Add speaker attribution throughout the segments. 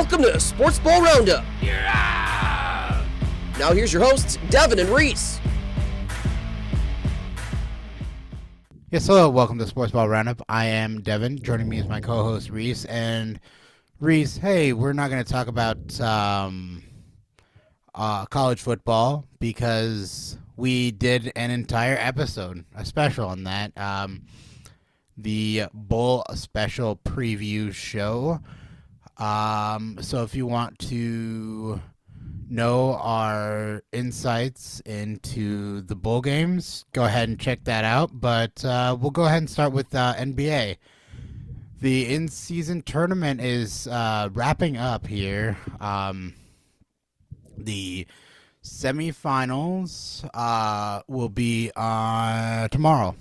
Speaker 1: Welcome to Sportsball Roundup.
Speaker 2: Yeah!
Speaker 1: Now here's your hosts, Devin and Reese.
Speaker 3: Yes, hello. Welcome to Sportsball Roundup. I am Devin. Joining me is my co-host Reese. And Reese, hey, we're not going to talk about college football because we did an entire episode, a special on that. The Bowl special preview show. So if you want to know our insights into the bowl games, go ahead and check that out. But we'll go ahead and start with NBA. The in-season tournament is wrapping up here. The semifinals will be tomorrow.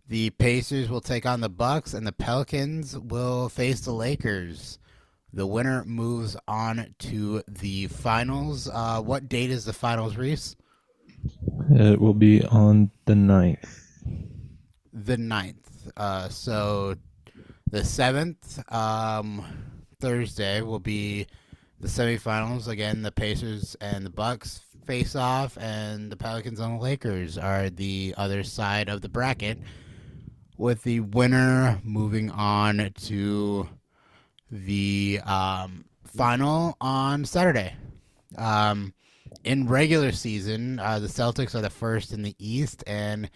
Speaker 3: The Pacers will take on the Bucks, and the Pelicans will face the Lakers. The winner moves on to the finals. What date is the finals, Reese?
Speaker 4: It will be on the 9th.
Speaker 3: The 9th. So the 7th, Thursday, will be the semifinals. Again, the Pacers and the Bucks face off, and the Pelicans and the Lakers are the other side of the bracket, with the winner moving on to the final on Saturday. In regular season, the Celtics are the first in the East, and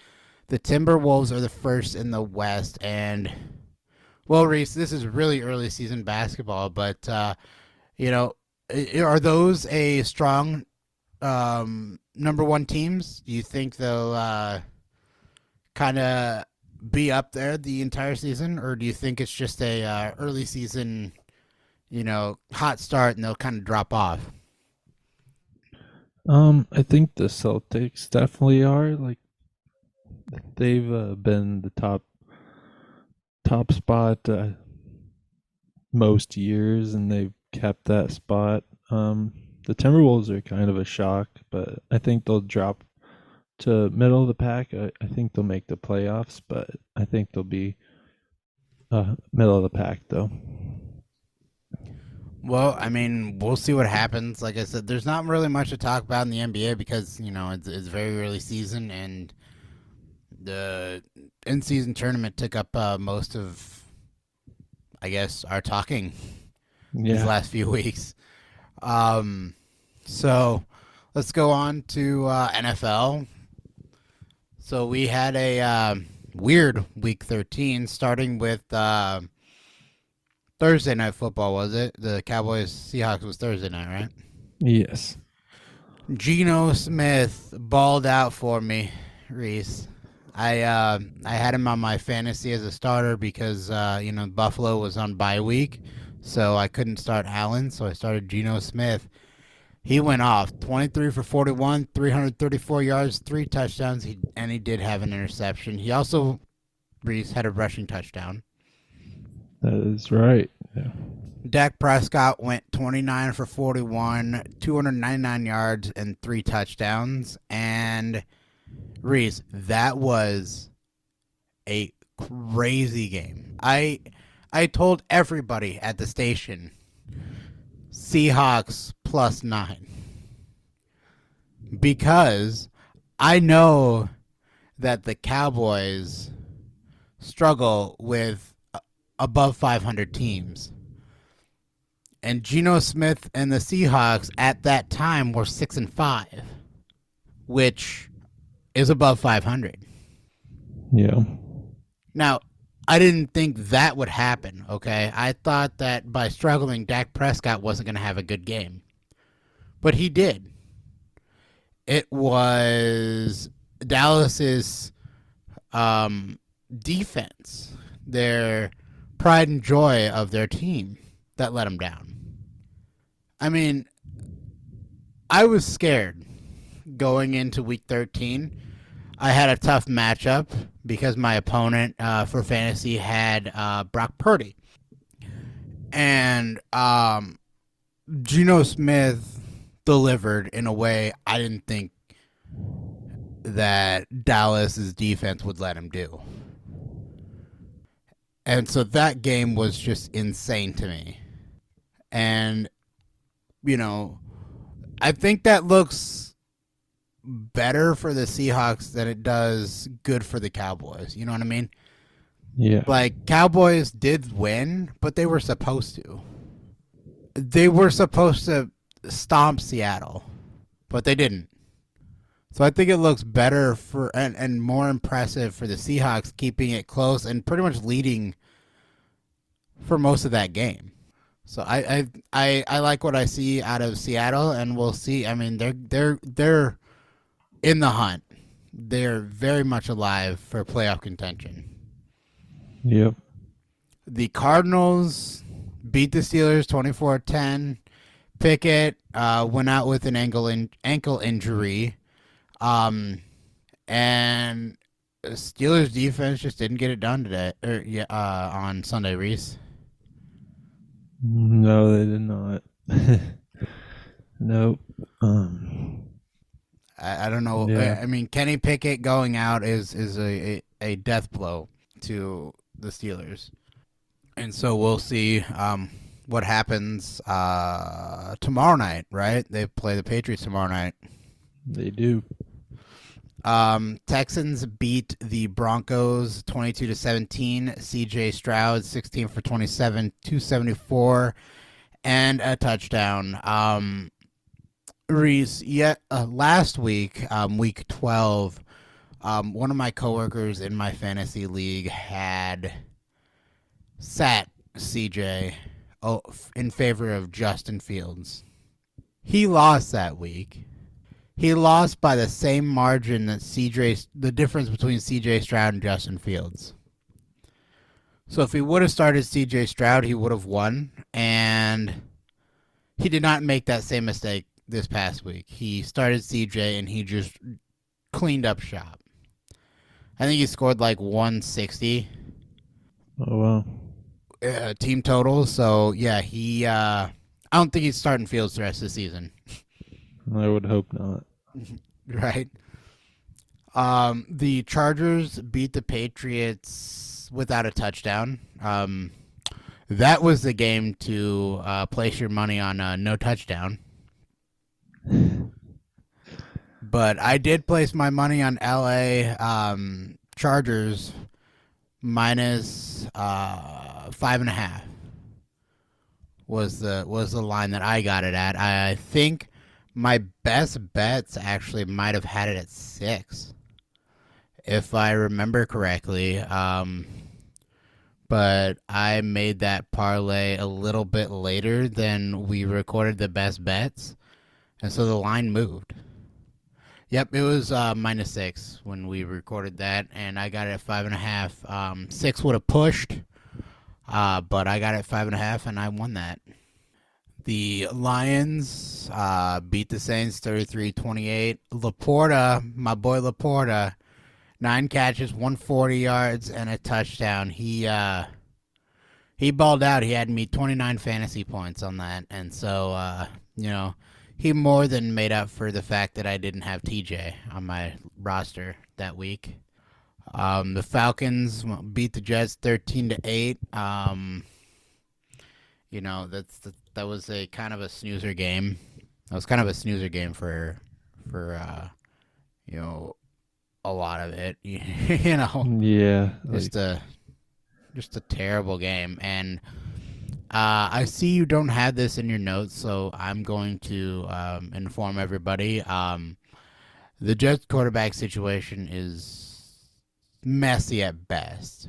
Speaker 3: the Timberwolves are the first in the West. And, well, Reese, this is really early season basketball, but, are those a strong number one teams? Do you think they'll kind of be up there the entire season, or do you think it's just a early season, hot start and they'll kind of drop off?
Speaker 4: I think the Celtics definitely are. Like, they've been the top spot most years, and they've kept that spot. The Timberwolves are kind of a shock, but I think they'll drop to middle of the pack. I think they'll make the playoffs, but I think they'll be middle of the pack, though.
Speaker 3: Well, I mean, we'll see what happens. Like I said, there's not really much to talk about in the NBA because, it's very early season, and the in-season tournament took up most of, I guess, our talking these last few weeks. So let's go on to NFL. So we had a weird Week 13, starting with Thursday Night Football, was it? The Cowboys-Seahawks was Thursday night, right?
Speaker 4: Yes.
Speaker 3: Geno Smith balled out for me, Reese. I had him on my fantasy as a starter because, Buffalo was on bye week, so I couldn't start Allen, so I started Geno Smith. He went off 23 for 41, 334 yards, 3 touchdowns, and he did have an interception. He also, Reese, had a rushing touchdown.
Speaker 4: That is right. Yeah.
Speaker 3: Dak Prescott went 29 for 41, 299 yards, and 3 touchdowns. And, Reese, that was a crazy game. I told everybody at the station, Seahawks +9, because I know that the Cowboys struggle with above 500 teams, and Geno Smith and the Seahawks at that time were 6-5, which is above 500.
Speaker 4: Yeah.
Speaker 3: Now, I didn't think that would happen, okay? I thought that by struggling, Dak Prescott wasn't going to have a good game. But he did. It was Dallas's defense, their pride and joy of their team, that let him down. I mean, I was scared going into Week 13. I had a tough matchup because my opponent for fantasy had Brock Purdy. And Geno Smith delivered in a way I didn't think that Dallas's defense would let him do. And so that game was just insane to me. And, I think that looks better for the Seahawks than it does good for the Cowboys. You know what I mean?
Speaker 4: Yeah.
Speaker 3: Like, Cowboys did win, but they were supposed to. They were supposed to stomp Seattle, but they didn't. So I think it looks better for and more impressive for the Seahawks keeping it close and pretty much leading for most of that game. So I like what I see out of Seattle, and we'll see. I mean, they're in the hunt. They're very much alive for playoff contention.
Speaker 4: Yep.
Speaker 3: The Cardinals beat the Steelers 24-10. Pickett went out with an ankle injury. And the Steelers defense just didn't get it done today on Sunday, Reese.
Speaker 4: No, they did not. Nope.
Speaker 3: I don't know.
Speaker 4: Yeah.
Speaker 3: I mean, Kenny Pickett going out is a death blow to the Steelers. And so we'll see what happens tomorrow night, right? They play the Patriots tomorrow night.
Speaker 4: They do.
Speaker 3: Texans beat the Broncos 22-17. CJ Stroud 16 for 27, 274, and a touchdown. Reese, last week, week 12, one of my coworkers in my fantasy league had sat CJ in favor of Justin Fields. He lost that week. He lost by the same margin that the difference between CJ Stroud and Justin Fields. So if he would have started CJ Stroud, he would have won. And he did not make that same mistake this past week. He started CJ and he just cleaned up shop. I think he scored like 160.
Speaker 4: Oh, wow.
Speaker 3: Team total. So yeah, I don't think he's starting Fields the rest of the season.
Speaker 4: I would hope not.
Speaker 3: Right. The Chargers beat the Patriots without a touchdown. That was the game to place your money on no touchdown. But I did place my money on LA Chargers minus 5.5 was the line that I got it at. I think my best bets actually might have had it at 6, if I remember correctly. But I made that parlay a little bit later than we recorded the best bets, and so the line moved. Yep, it was minus 6 when we recorded that, and I got it at 5.5. 6 would have pushed, but I got it at 5.5, and I won that. The Lions beat the Saints 33-28. Laporta, my boy Laporta, 9 catches, 140 yards, and a touchdown. He balled out. He had me 29 fantasy points on that, and so he more than made up for the fact that I didn't have TJ on my roster that week. The Falcons beat the Jets 13-8. That was a kind of a snoozer game. That was kind of a snoozer game for a lot of it.
Speaker 4: Yeah.
Speaker 3: Just a terrible game. And I see you don't have this in your notes, so I'm going to inform everybody. The Jets quarterback situation is messy at best.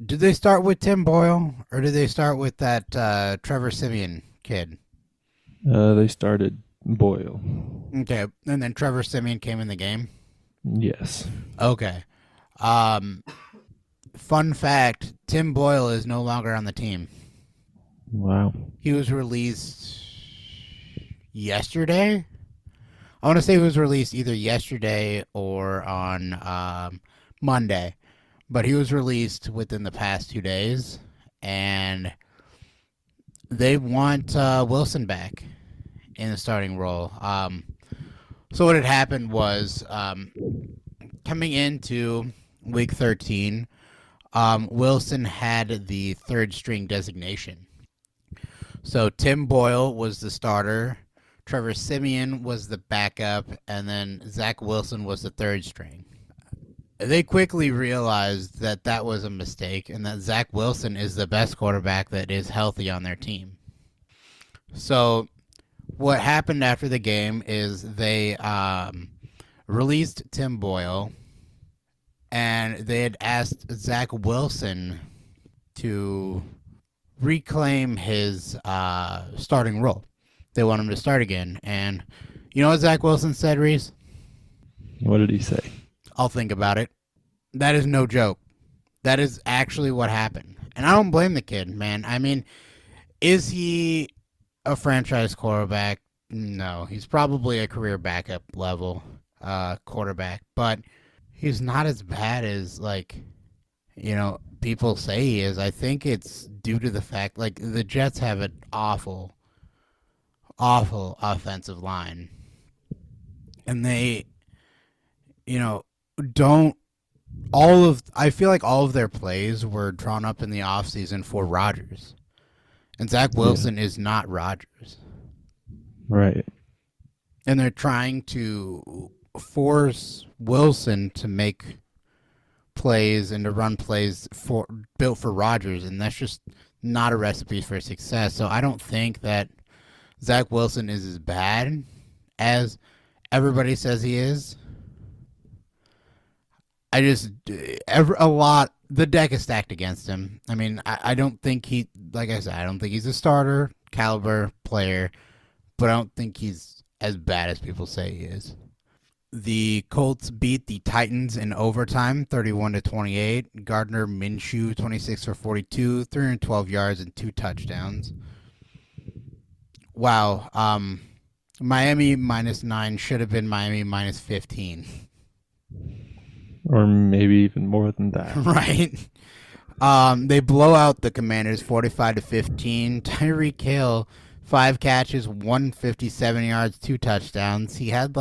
Speaker 3: Did they start with Tim Boyle, or did they start with that Trevor Siemian kid?
Speaker 4: They started Boyle.
Speaker 3: Okay, and then Trevor Siemian came in the game?
Speaker 4: Yes.
Speaker 3: Okay. Fun fact, Tim Boyle is no longer on the team.
Speaker 4: Wow.
Speaker 3: He was released yesterday? I want to say he was released either yesterday or on Monday. But he was released within the past 2 days, and they want Wilson back in the starting role. So what had happened was coming into Week 13, Wilson had the third string designation. So Tim Boyle was the starter, Trevor Siemian was the backup, and then Zach Wilson was the third string. They quickly realized that that was a mistake and that Zach Wilson is the best quarterback that is healthy on their team. So what happened after the game is they released Tim Boyle, and they had asked Zach Wilson to reclaim his starting role. They want him to start again. And you know what Zach Wilson said, Reese?
Speaker 4: What did he say?
Speaker 3: I'll think about it. That is no joke. That is actually what happened. And I don't blame the kid, man. I mean, is he a franchise quarterback? No. He's probably a career backup level quarterback. But he's not as bad as, people say he is. I think it's due to the fact, the Jets have an awful offensive line. And they, don't I feel like all of their plays were drawn up in the offseason for Rodgers. And Zach Wilson is not Rodgers.
Speaker 4: Right.
Speaker 3: And they're trying to force Wilson to make plays and to run plays built for Rodgers, and that's just not a recipe for success. So I don't think that Zach Wilson is as bad as everybody says he is. The deck is stacked against him. I mean, I don't think I don't think he's a starter caliber player, but I don't think he's as bad as people say he is. The Colts beat the Titans in overtime, 31-28. Gardner Minshew, 26 for 42, 312 yards and 2 touchdowns. Wow. Miami -9 should have been Miami -15.
Speaker 4: Or maybe even more than that.
Speaker 3: Right. They blow out the Commanders 45-15. Tyreek Hill, 5 catches, 157 yards, 2 touchdowns. He had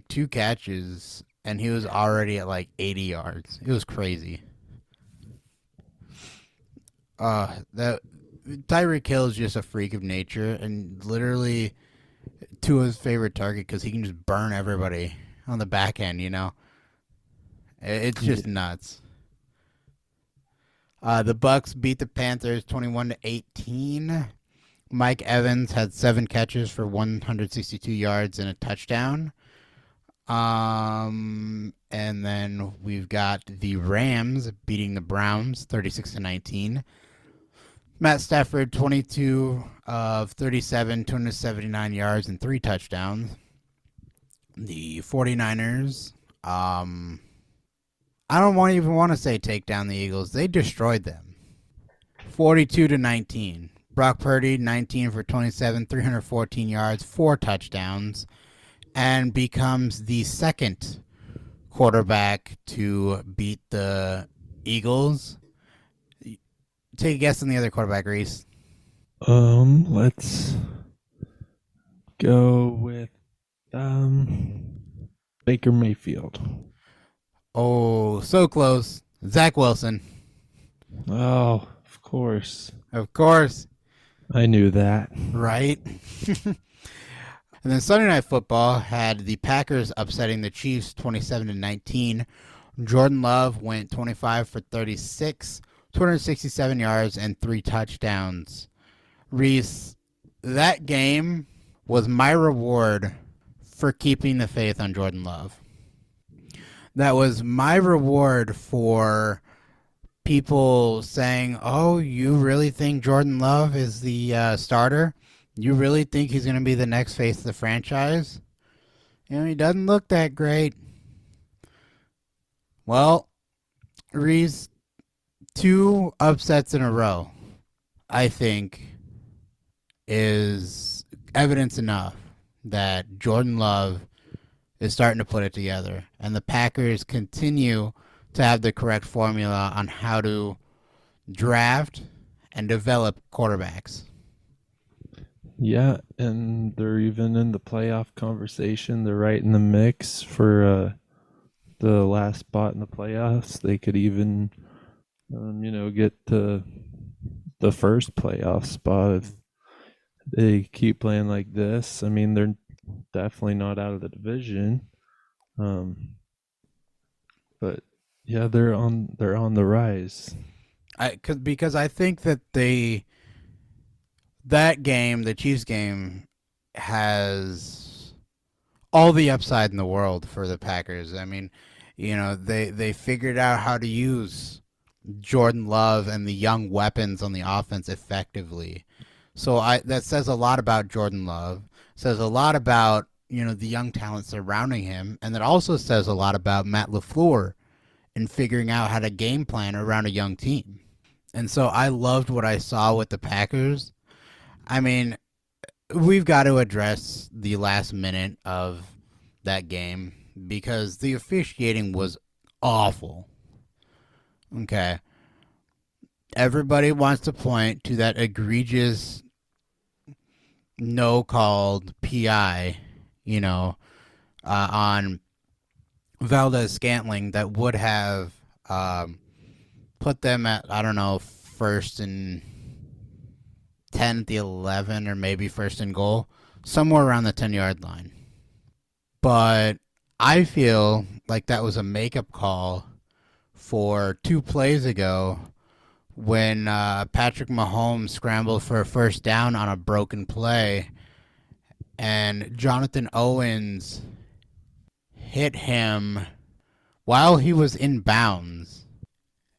Speaker 3: 2 catches, and he was already at 80 yards. It was crazy. That Tyreek Hill is just a freak of nature, and literally Tua's favorite target because he can just burn everybody on the back end. It's just nuts. The Bucks beat the Panthers 21-18. Mike Evans had 7 catches for 162 yards and a touchdown. And then we've got the Rams beating the Browns 36-19. Matt Stafford, 22 of 37, 279 yards and 3 touchdowns. The 49ers, I don't even want to say take down the Eagles. They destroyed them. 42-19. Brock Purdy, 19 for 27, 314 yards, 4 touchdowns, and becomes the second quarterback to beat the Eagles. Take a guess on the other quarterback, Reese.
Speaker 4: Let's go with Baker Mayfield.
Speaker 3: Oh, so close. Zach Wilson.
Speaker 4: Oh, of course.
Speaker 3: Of course.
Speaker 4: I knew that.
Speaker 3: Right? And then Sunday Night Football had the Packers upsetting the Chiefs 27-19. Jordan Love went 25 for 36, 267 yards, and 3 touchdowns. Reese, that game was my reward for keeping the faith on Jordan Love. That was my reward for people saying, oh, you really think Jordan Love is the starter? You really think he's going to be the next face of the franchise? He doesn't look that great. Well, Reese, 2 upsets in a row, I think, is evidence enough that Jordan Love is starting to put it together. And the Packers continue to have the correct formula on how to draft and develop quarterbacks.
Speaker 4: Yeah, and they're even in the playoff conversation. They're right in the mix for the last spot in the playoffs. They could even, get to the first playoff spot if they keep playing like this. I mean, they're definitely not out of the division. But yeah, they're on the rise.
Speaker 3: Because I think that that game, the Chiefs game, has all the upside in the world for the Packers. I mean, they figured out how to use Jordan Love and the young weapons on the offense effectively. So that says a lot about Jordan Love. Says a lot about the young talent surrounding him, and that also says a lot about Matt LaFleur in figuring out how to game plan around a young team. And so I loved what I saw with the Packers. I mean, we've got to address the last minute of that game because the officiating was awful. Okay. Everybody wants to point to that egregious no-called PI, on Valdez-Scantling that would have put them at, I don't know, first and 10 at the 11 or maybe first and goal, somewhere around the 10-yard line. But I feel like that was a makeup call for 2 plays ago when Patrick Mahomes scrambled for a first down on a broken play and Jonathan Owens hit him while he was in bounds,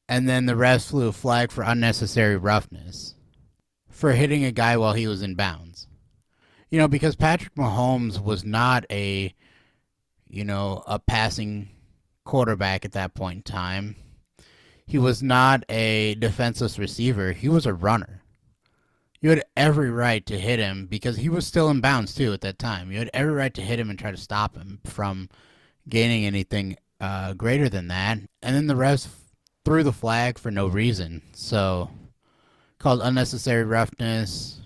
Speaker 3: and then the refs flew a flag for unnecessary roughness for hitting a guy while he was in bounds. Because Patrick Mahomes was not a passing quarterback at that point in time. He was not a defenseless receiver. He was a runner. You had every right to hit him because he was still in bounds too at that time. You had every right to hit him and try to stop him from gaining anything greater than that. And then the refs threw the flag for no reason. So, called unnecessary roughness.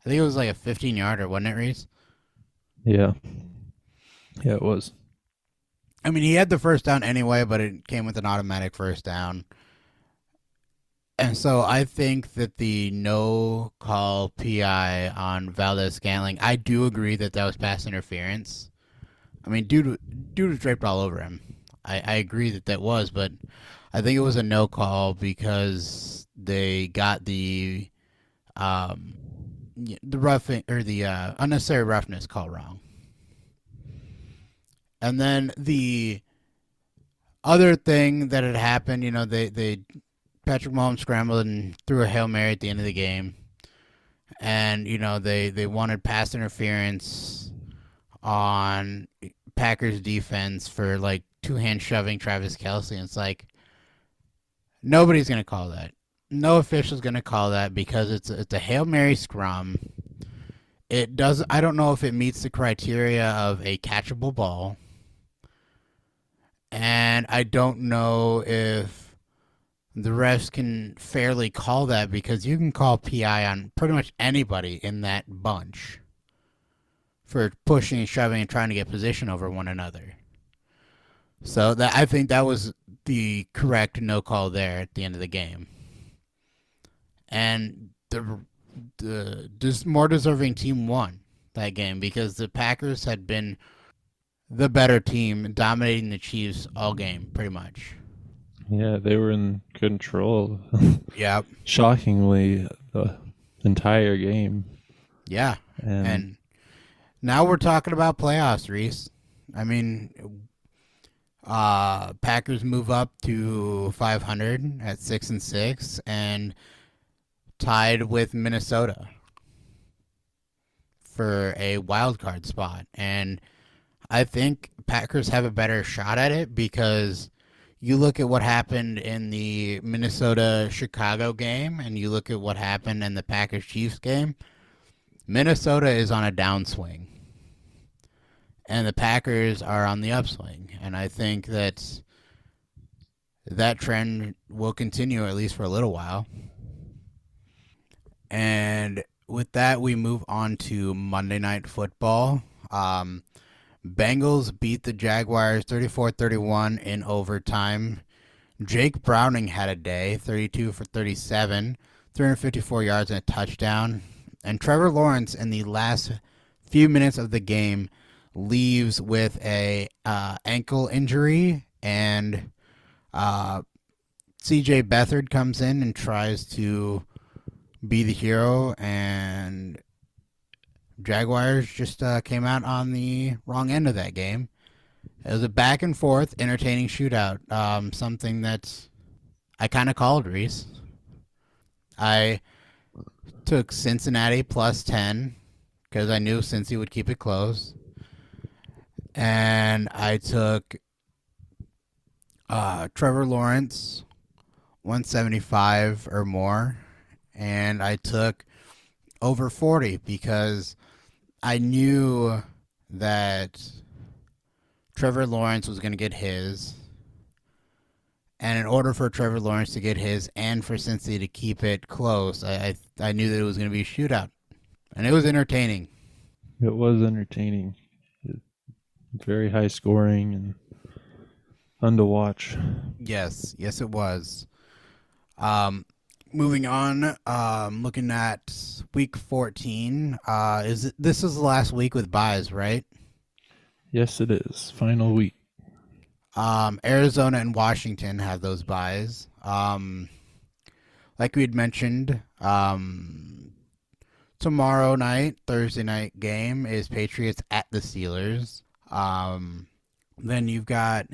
Speaker 3: I think it was like a 15-yarder, wasn't it, Reese?
Speaker 4: Yeah. Yeah, it was.
Speaker 3: I mean, he had the first down anyway, but it came with an automatic first down. And so I think that the no-call PI on Valdez-Scantling, I do agree that was pass interference. I mean, dude was draped all over him. I agree that was, but I think it was a no-call because they got the roughing or the unnecessary roughness call wrong. And then the other thing that had happened, they Patrick Mahomes scrambled and threw a Hail Mary at the end of the game. And, they wanted pass interference on Packers defense for, like, two-hand shoving Travis Kelce. And it's like, nobody's going to call that. No official's going to call that because it's a Hail Mary scrum. I don't know if it meets the criteria of a catchable ball. And I don't know if the refs can fairly call that because you can call PI on pretty much anybody in that bunch for pushing and shoving and trying to get position over one another. So I think that was the correct no call there at the end of the game. And the more deserving team won that game because the Packers had been the better team, dominating the Chiefs all game, pretty much.
Speaker 4: Yeah, they were in control.
Speaker 3: Yeah.
Speaker 4: Shockingly, the entire game.
Speaker 3: Yeah. And now we're talking about playoffs, Reese. I mean, Packers move up to 500 at 6-6 and tied with Minnesota for a wild card spot. And I think Packers have a better shot at it because you look at what happened in the Minnesota-Chicago game and you look at what happened in the Packers-Chiefs game. Minnesota is on a downswing and the Packers are on the upswing. And I think that trend will continue at least for a little while. And with that, we move on to Monday Night Football. Bengals beat the Jaguars 34-31 in overtime. Jake Browning had a day, 32 for 37, 354 yards and a touchdown. And Trevor Lawrence, in the last few minutes of the game, leaves with a ankle injury, and C.J. Beathard comes in and tries to be the hero, and Jaguars just came out on the wrong end of that game. It was a back and forth, entertaining shootout. Something that I kind of called, Reese. I took Cincinnati plus 10 because I knew Cincy would keep it close. And I took Trevor Lawrence 175 or more. And I took over 40 because I knew that Trevor Lawrence was going to get his. And in order for Trevor Lawrence to get his and for Cincy to keep it close, I knew that it was going to be a shootout. And it was entertaining.
Speaker 4: It was entertaining. Very high scoring and fun to watch.
Speaker 3: Yes, it was. Moving on, looking at week 14. This is the last week with buys, right?
Speaker 4: Yes, it is. Final week.
Speaker 3: Arizona and Washington have those buys. Like we had mentioned, tomorrow night, Thursday night game is Patriots at the Steelers. Then you've got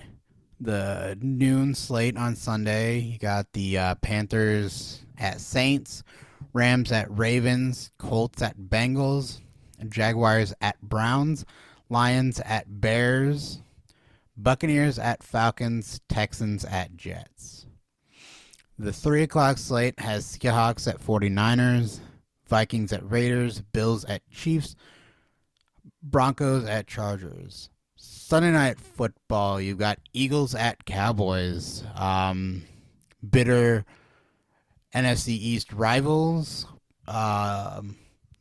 Speaker 3: the noon slate on Sunday. You got the Panthers at Saints, Rams at Ravens, Colts at Bengals, Jaguars at Browns, Lions at Bears, Buccaneers at Falcons, Texans at Jets. The 3 o'clock slate has Seahawks at 49ers, Vikings at Raiders, Bills at Chiefs, Broncos at Chargers. Sunday night football, you've got Eagles at Cowboys. Bitter NFC East rivals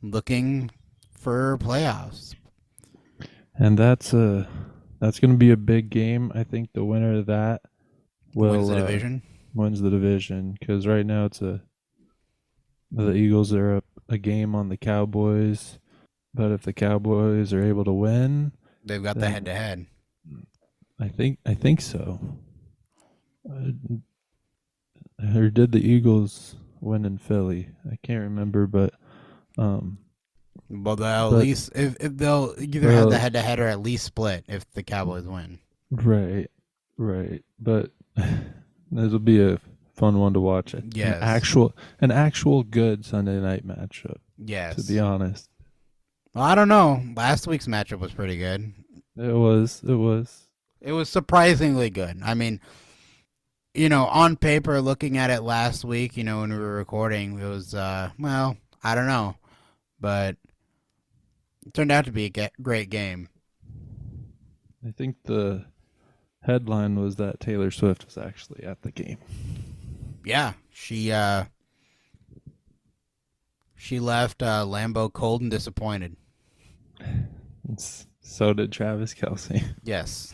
Speaker 3: looking for playoffs.
Speaker 4: And that's going to be a big game. I think the winner of that
Speaker 3: wins the division.
Speaker 4: Wins the division, because right now the Eagles are up a game on the Cowboys, but if the Cowboys are able to win,
Speaker 3: they've got the head-to-head.
Speaker 4: I think so. Or did the Eagles win in Philly? I can't remember, but
Speaker 3: well, they'll at least if they'll either have the head-to-head or at least split if the Cowboys win.
Speaker 4: Right. But this will be a fun one to watch.
Speaker 3: Yes,
Speaker 4: an actual good Sunday night matchup.
Speaker 3: Yes,
Speaker 4: to be honest.
Speaker 3: Well, I don't know. Last week's matchup was pretty good.
Speaker 4: It was
Speaker 3: surprisingly good. I mean, on paper, looking at it last week, when we were recording, it was, well, I don't know. But it turned out to be a great game.
Speaker 4: I think the headline was that Taylor Swift was actually at the game.
Speaker 3: Yeah, she left Lambeau cold and disappointed.
Speaker 4: So did Travis Kelce.
Speaker 3: Yes.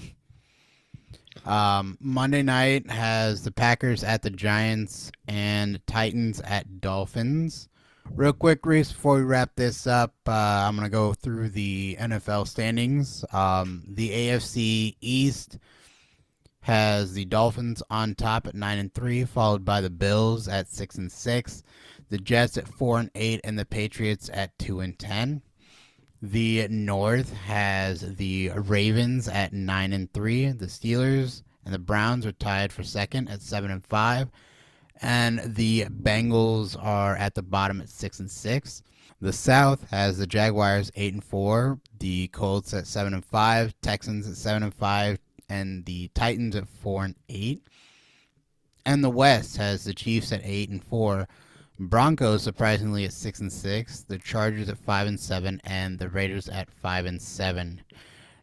Speaker 3: Monday night has the Packers at the Giants and Titans at Dolphins. Real quick, Reese, before we wrap this up, I'm going to go through the NFL standings. The AFC East has the Dolphins on top at 9-3, followed by the Bills at 6-6, the Jets at 4-8, and the Patriots at 2-10. The North has the Ravens at 9-3. The Steelers and the Browns are tied for second at 7-5. And the Bengals are at the bottom at 6-6. The South has the Jaguars 8-4, the Colts at 7-5, Texans at 7-5, and the Titans at 4-8. And the West has the Chiefs at 8-4. Broncos surprisingly at 6-6, the Chargers at 5-7, and the Raiders at 5-7.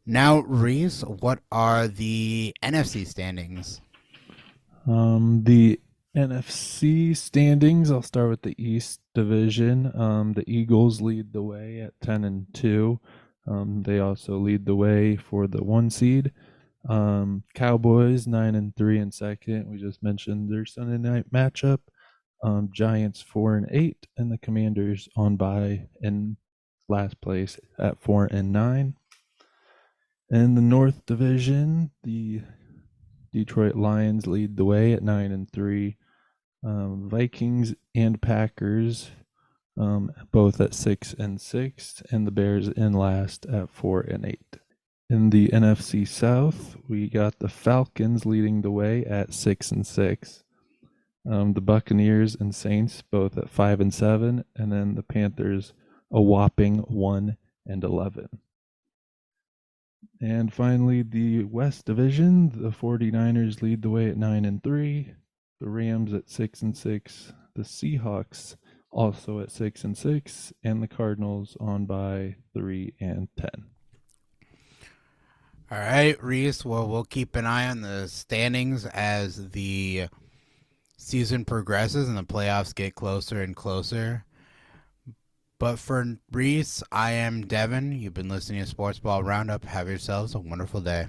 Speaker 3: Now, Reese, what are the NFC standings?
Speaker 4: The NFC standings, I'll start with the East Division. The Eagles lead the way at 10-2. They also lead the way for the 1 seed. Cowboys 9-3 in second. We just mentioned their Sunday night matchup. Giants 4-8, and the Commanders on bye in last place at 4-9. In the North Division, the Detroit Lions lead the way at 9-3. Vikings and Packers both at 6-6, and the Bears in last at 4-8. In the NFC South, we got the Falcons leading the way at 6-6. The Buccaneers and Saints both at 5-7, and then the Panthers a whopping 1-11. And finally, the West Division, the 49ers lead the way at 9-3, the Rams at 6-6, the Seahawks also at 6-6, and the Cardinals on by 3-10.
Speaker 3: All right, Reese. Well, we'll keep an eye on the standings as the season progresses and the playoffs get closer and closer. But for Reese, I am Devin. You've been listening to Sportsball Roundup. Have yourselves a wonderful day.